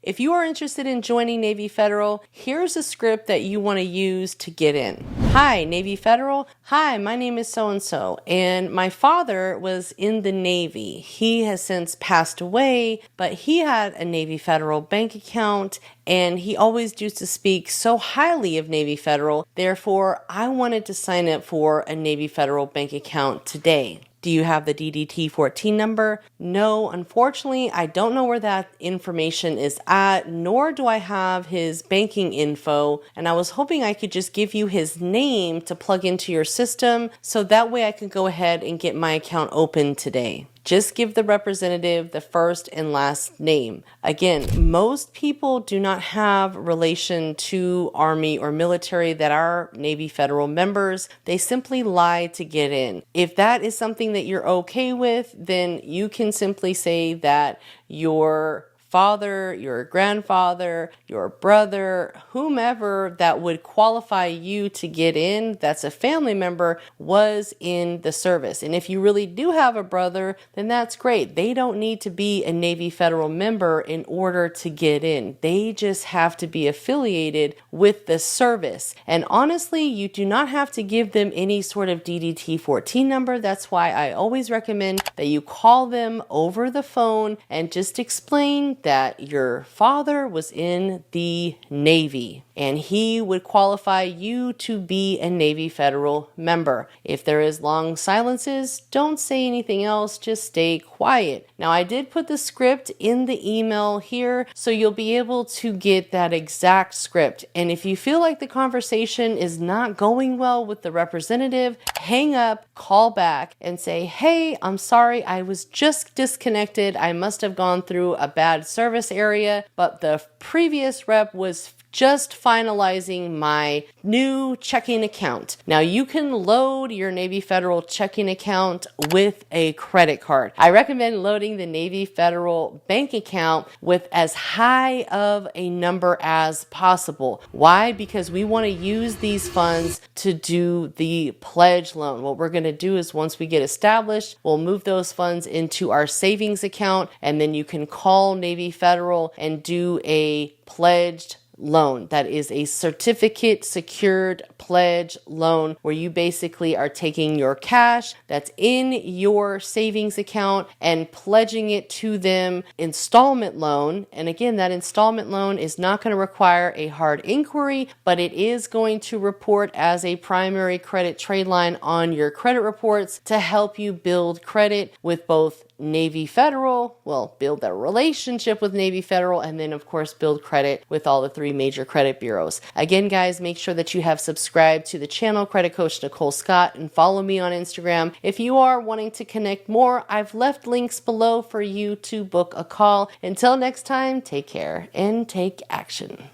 If you are interested in joining Navy Federal, here's a script that you want to use to get in. Hi, Navy Federal. Hi, my name is so-and-so, and my father was in the Navy. He has since passed away, but he had a Navy Federal bank account, and he always used to speak so highly of Navy Federal. Therefore, I wanted to sign up for a Navy Federal bank account today. Do you have the DDT 14 number? No, unfortunately, I don't know where that information is at, nor do I have his banking info, and I was hoping I could just give you his name to plug into your system, so that way I could go ahead and get my account open today. Just give the representative the first and last name. Again, most people do not have relation to Army or military that are Navy Federal members. They simply lie to get in. If that is something that you're okay with, then you can simply say that your father, your grandfather, your brother, whomever that would qualify you to get in, that's a family member, was in the service. And if you really do have a brother, then that's great. They don't need to be a Navy Federal member in order to get in. They just have to be affiliated with the service. And honestly, you do not have to give them any sort of DDT 14 number. That's why I always recommend that you call them over the phone and just explain that your father was in the Navy and he would qualify you to be a Navy Federal member. If there is long silences, don't say anything else, just stay quiet. Now, I did put the script in the email here, so you'll be able to get that exact script. And if you feel like the conversation is not going well with the representative, hang up, call back, and say, hey, I'm sorry, I was just disconnected. I must have gone through a bad service area, but the previous rep was just finalizing my new checking account. Now you can load your Navy Federal checking account with a credit card. I recommend loading the Navy Federal bank account with as high of a number as possible. Why? Because we want to use these funds to do the pledge loan. What we're going to do is once we get established, we'll move those funds into our savings account, and then you can call Navy Federal and do a pledged loan. That is a certificate secured pledge loan where you basically are taking your cash that's in your savings account and pledging it to them installment loan. And again, that installment loan is not going to require a hard inquiry, but it is going to report as a primary credit trade line on your credit reports to help you build credit with both Navy Federal, well, build that relationship with Navy Federal, and then of course build credit with all the three major credit bureaus. Again, guys, make sure that you have subscribed to the channel, Credit Coach Nicole Scott, and follow me on Instagram. If you are wanting to connect more, I've left links below for you to book a call. Until next time, take care and take action.